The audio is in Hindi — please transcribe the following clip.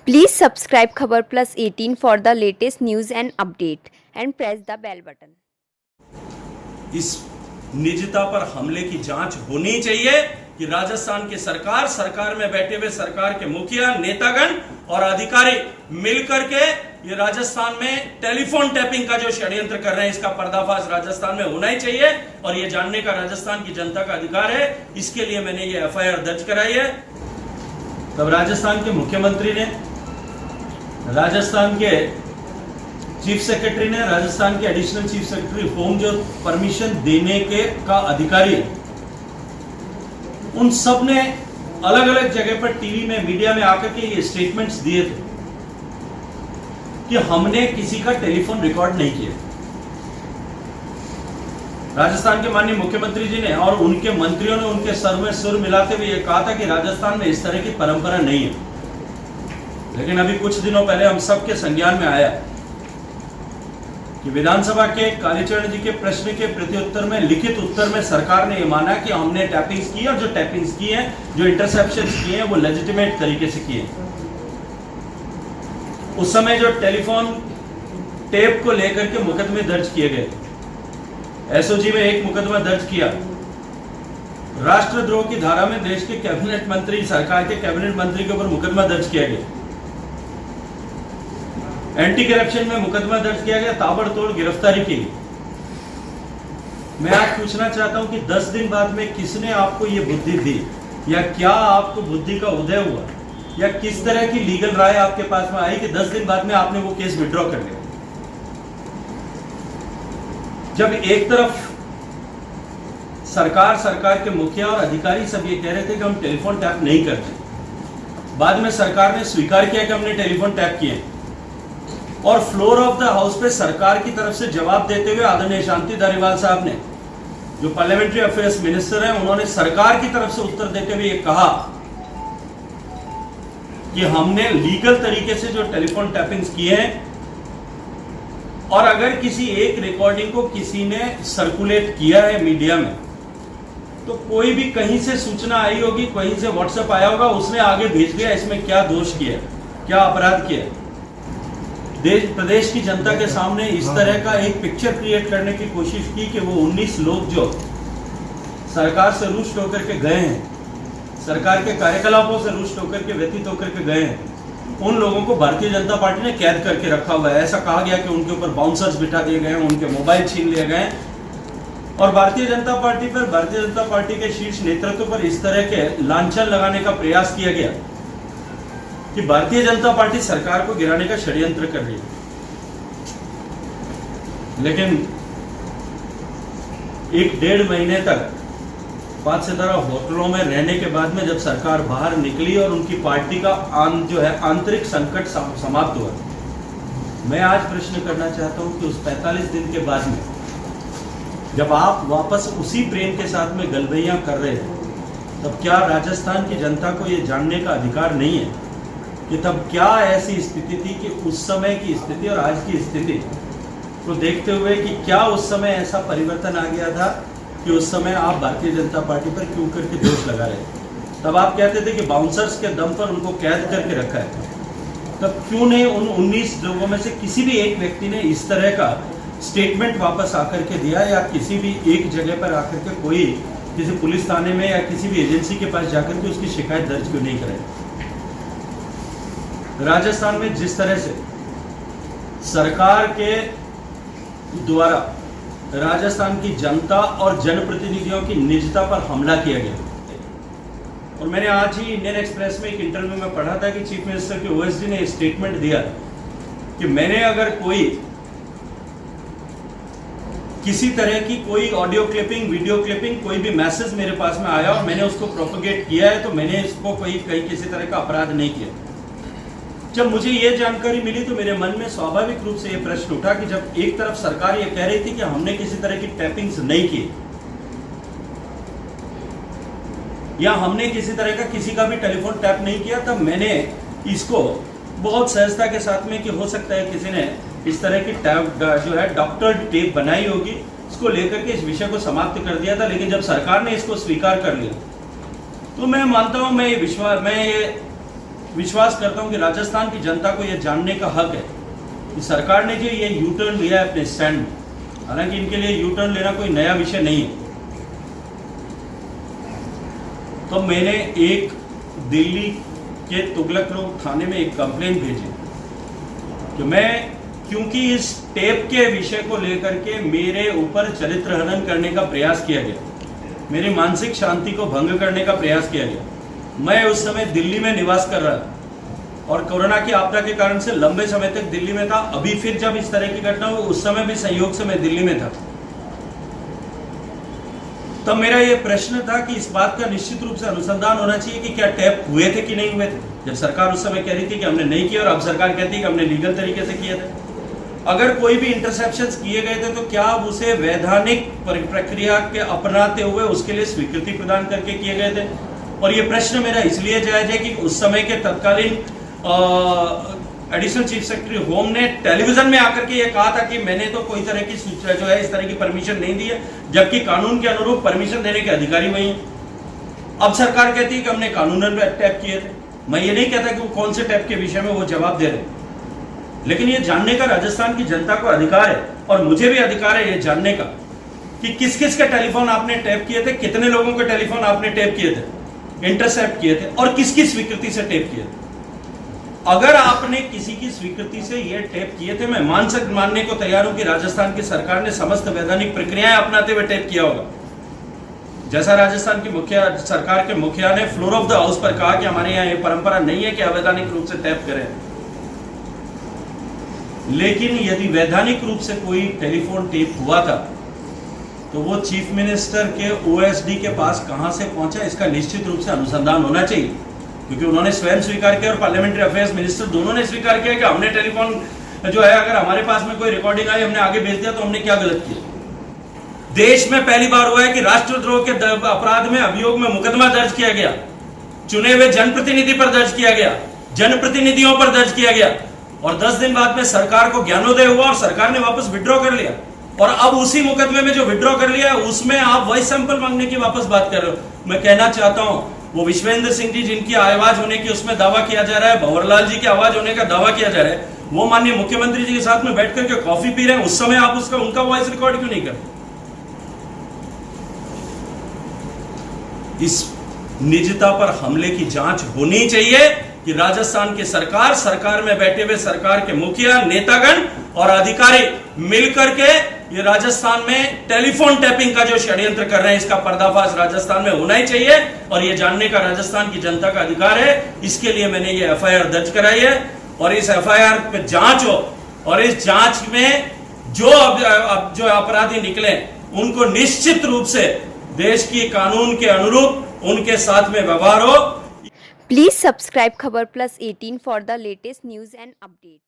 Please subscribe Khabar Plus 18 for the latest news and update and press the bell button. इस निजता पर हमले की जांच होनी चाहिए कि राजस्थान की सरकार में बैठे हुए सरकार के मुखिया, नेतागण और अधिकारी मिलकर के ये राजस्थान में टेलीफोन टैपिंग का जो षड्यंत्र कर रहे हैं, इसका पर्दाफाश राजस्थान में होना ही चाहिए और ये जानने का राजस्थान की जनता का अधिकार है। इसके लिए मैंने ये एफआईआर दर्ज कराई है। तब राजस्थान के मुख्यमंत्री ने, राजस्थान के चीफ सेक्रेटरी ने, राजस्थान के एडिशनल चीफ सेक्रेटरी होम जो परमिशन देने के का अधिकारी है, उन सब ने अलग अलग जगह पर टीवी में, मीडिया में आकर के ये स्टेटमेंट्स दिए थे कि हमने किसी का टेलीफोन रिकॉर्ड नहीं किया। राजस्थान के माननीय मुख्यमंत्री जी ने और उनके मंत्रियों ने उनके सर में सुर मिलाते हुए ये कहा था कि राजस्थान में इस तरह की परंपरा नहीं है। लेकिन अभी कुछ दिनों पहले हम सबके संज्ञान में आया कि विधानसभा के कालीचरण जी के प्रश्न के प्रत्युत्तर में, लिखित उत्तर में सरकार ने यह माना कि हमने टैपिंग्स की और जो टैपिंग्स की हैं, जो इंटरसेप्शंस किए हैं, वो लेजिटिमेट तरीके से किए। उस समय जो टेलीफोन टेप को लेकर के मुकदमे दर्ज किए गए, एसओजी में एक मुकदमा दर्ज किया, राष्ट्रद्रोह की धारा में देश के कैबिनेट मंत्री, सरकार के कैबिनेट मंत्री के ऊपर मुकदमा दर्ज किया गया, एंटी करप्शन में मुकदमा दर्ज किया गया, ताबड़तोड़ गिरफ्तारी की। मैं आज पूछना चाहता हूं कि 10 दिन बाद में किसने आपको यह बुद्धि दी, या क्या आपको बुद्धि का उदय हुआ, या किस तरह की लीगल राय आपके पास में आई कि 10 दिन बाद में आपने वो केस विड्रॉ कर लिया। जब एक तरफ सरकार के मुखिया और अधिकारी सब ये कह रहे थे कि हम टेलीफोन टैप नहीं करते, बाद में सरकार ने स्वीकार किया कि हमने टेलीफोन टैप किए, और फ्लोर ऑफ द हाउस पे सरकार की तरफ से जवाब देते हुए आदरणीय शांति धारीवाल साहब ने, जो पार्लियामेंट्री अफेयर्स मिनिस्टर हैं, उन्होंने सरकार की तरफ से उत्तर देते हुए ये कहा कि हमने लीगल तरीके से जो टेलीफोन टैपिंग्स किए हैं, और अगर किसी एक रिकॉर्डिंग को किसी ने सर्कुलेट किया है मीडिया में, तो कोई भी कहीं से सूचना आई होगी, कहीं से व्हाट्सएप आया होगा, उसने आगे भेज दिया, इसमें क्या दोष किया, क्या अपराध किया। देश प्रदेश की जनता के सामने इस तरह का एक पिक्चर क्रिएट करने की कोशिश की कि वो 19 लोग जो सरकार से रुष्ट होकर के गए हैं, सरकार के कार्यकलापों से रुष्ट होकर के, व्यतीत होकर के गए हैं, उन लोगों को भारतीय जनता पार्टी ने कैद करके रखा हुआ है। ऐसा कहा गया कि उनके ऊपर बाउंसर्स बिठा दिए गए हैं, उनके मोबाइल छीन लिए गए, और भारतीय जनता पार्टी पर, भारतीय जनता पार्टी के शीर्ष नेतृत्व पर इस तरह के लांछन लगाने का प्रयास किया गया कि भारतीय जनता पार्टी सरकार को गिराने का षड्यंत्र कर रही है। लेकिन 1-1.5 महीने तक 5 सितारा होटलों में रहने के बाद में जब सरकार बाहर निकली और उनकी पार्टी का जो है आंतरिक संकट समाप्त हुआ, मैं आज प्रश्न करना चाहता हूं कि उस 45 दिन के बाद में जब आप वापस उसी प्रेम के साथ में गलबैयां कर रहे थे, तब क्या राजस्थान की जनता को यह जानने का अधिकार नहीं है कि तब क्या ऐसी स्थिति थी कि उस समय की स्थिति और आज की स्थिति को देखते हुए कि क्या उस समय ऐसा परिवर्तन आ गया था कि उस समय आप भारतीय जनता पार्टी पर क्यों करके दोष लगा रहे थे। तब आप कहते थे कि बाउंसर्स के दम पर उनको कैद करके रखा है, तब क्यों नहीं उन 19 लोगों में से किसी भी एक व्यक्ति ने इस तरह का स्टेटमेंट वापस आकर के दिया, या किसी भी एक जगह पर आकर के कोई किसी पुलिस थाने में या किसी भी एजेंसी के पास जाकर के उसकी शिकायत दर्ज क्यों नहीं कराई। राजस्थान में जिस तरह से सरकार के द्वारा राजस्थान की जनता और जनप्रतिनिधियों की निजता पर हमला किया गया, और मैंने आज ही इंडियन एक्सप्रेस में एक इंटरव्यू में पढ़ा था कि चीफ मिनिस्टर के ओएसडी ने स्टेटमेंट दिया कि मैंने अगर कोई किसी तरह की कोई ऑडियो क्लिपिंग, वीडियो क्लिपिंग, कोई भी मैसेज मेरे पास में आया और मैंने उसको प्रोपेगेट किया है, तो मैंने इसको कहीं किसी तरह का अपराध नहीं किया। जब मुझे ये जानकारी मिली तो मेरे मन में स्वाभाविक रूप से ये प्रश्न उठा कि जब एक तरफ सरकार ये कह रही थी कि हमने किसी तरह की टैपिंग्स नहीं की, या हमने किसी तरह का किसी का भी टेलीफोन टैप नहीं किया, तब मैंने इसको बहुत सहजता के साथ में कि हो सकता है किसी ने इस तरह की टैप जो है डॉक्टर्ड टेप बनाई होगी, इसको लेकर के इस विषय को समाप्त कर दिया था। लेकिन जब सरकार ने इसको स्वीकार कर लिया, तो मैं मानता हूं, मैं ये विश्वास करता हूं कि राजस्थान की जनता को यह जानने का हक है कि सरकार ने जो ये यू टर्न लिया है अपने स्टैंड में, हालांकि इनके लिए यू टर्न लेना कोई नया विषय नहीं है। तो मैंने एक दिल्ली के तुगलक रोड थाने में एक कंप्लेंट भेजी कि मैं, क्योंकि इस टेप के विषय को लेकर के मेरे ऊपर चरित्र हनन करने का प्रयास किया गया, मेरी मानसिक शांति को भंग करने का प्रयास किया गया। मैं उस समय दिल्ली में निवास कर रहा था और कोरोना की आपदा के कारण से लंबे समय तक दिल्ली में था। अभी फिर जब इस तरह की घटना हुई, उस समय भी संयोग से मैं दिल्ली में था। तब मेरा यह प्रश्न था कि इस बात का निश्चित रूप से अनुसंधान होना चाहिए कि क्या टैप हुए थे कि नहीं हुए थे। जब सरकार उस समय कह रही थी कि हमने नहीं किया और अब सरकार कहती है कि हमने लीगल तरीके से किए थे। अगर कोई भी इंटरसेप्शंस किए गए थे तो क्या अब उसे वैधानिक प्रक्रिया के अपनाते हुए उसके लिए स्वीकृति प्रदान करके किए गए थे। और ये प्रश्न मेरा इसलिए जायज है कि उस समय के तत्कालीन एडिशनल चीफ सेक्रेटरी होम ने टेलीविजन में आकर के ये कहा था कि मैंने तो कोई तरह की सूचना जो है इस तरह की परमिशन नहीं दी है, जबकि कानून के अनुरूप परमिशन देने के अधिकारी वही हैं। अब सरकार कहती है कि हमने कानूनन टैप किए थे। मैं ये नहीं कहता कि वो कौन से टैप के विषय में वो जवाब दे रहे, लेकिन ये जानने का राजस्थान की जनता को अधिकार है और मुझे भी अधिकार है ये जानने का कि किस किस के टेलीफोन आपने टैप किए थे, कितने लोगों के टेलीफोन आपने टैप किए थे, इंटरसेप्ट किए थे और किसकी स्वीकृति से टैप किए थे। अगर आपने किसी की स्वीकृति से ये टैप किए थे, मैं मानने को तैयार हूं कि राजस्थान की सरकार ने समस्त वैधानिक प्रक्रियाएं अपनाते हुए टैप किया होगा। जैसा राजस्थान की सरकार के मुखिया ने फ्लोर ऑफ द हाउस पर कहा कि हमारे यहाँ ये परंपरा नहीं है कि अवैधानिक रूप से टैप करें। लेकिन यदि वैधानिक रूप से कोई टेलीफोन टेप हुआ था तो वो चीफ मिनिस्टर के ओएसडी के पास कहां से पहुंचा, इसका निश्चित रूप से अनुसंधान होना चाहिए, क्योंकि उन्होंने स्वयं स्वीकार किया और पार्लियामेंट्री अफेयर्स मिनिस्टर दोनों ने स्वीकार किया कि हमने टेलीफोन जो है, अगर हमारे पास में कोई रिकॉर्डिंग आई हमने आगे भेज दिया तो हमने क्या गलत किया। देश में पहली बार हुआ है कि राष्ट्रद्रोह के अपराध में अभियोग में मुकदमा दर्ज किया गया, चुने हुए जनप्रतिनिधि पर दर्ज किया गया, जनप्रतिनिधियों पर दर्ज किया गया और 10 दिन बाद में सरकार को ज्ञानोदय हुआ और सरकार ने वापस विड्रॉ कर लिया। और अब उसी मुकदमे में जो विड्रॉ कर लिया उसमें आप वॉइस सैंपल मांगने की वापस बात कर रहे हो। मैं कहना चाहता हूं वो विश्वेंद्र सिंह जी जिनकी आवाज होने की उसमें दावा किया जा रहा है, भंवरलाल जी की आवाज होने का दावा किया जा रहा है, वो माननीय मुख्यमंत्री जी के साथ में बैठ करके कॉफी पी रहे हैं, उस समय आप उनका वॉइस रिकॉर्ड क्यों नहीं करते। इस निजता पर हमले की जांच होनी चाहिए कि राजस्थान की सरकार में बैठे हुए सरकार के मुखिया, नेतागण और अधिकारी मिलकर के ये राजस्थान में टेलीफोन टैपिंग का जो षड्यंत्र कर रहे हैं इसका पर्दाफाश राजस्थान में होना ही चाहिए और ये जानने का राजस्थान की जनता का अधिकार है। इसके लिए मैंने ये एफआईआर दर्ज कराई है और इस एफआईआर पे जांच हो और इस जांच में जो जो अपराधी निकले उनको निश्चित रूप से देश की कानून के अनुरूप उनके साथ में व्यवहार हो। Please subscribe Khabar Plus 18 for the latest news and update.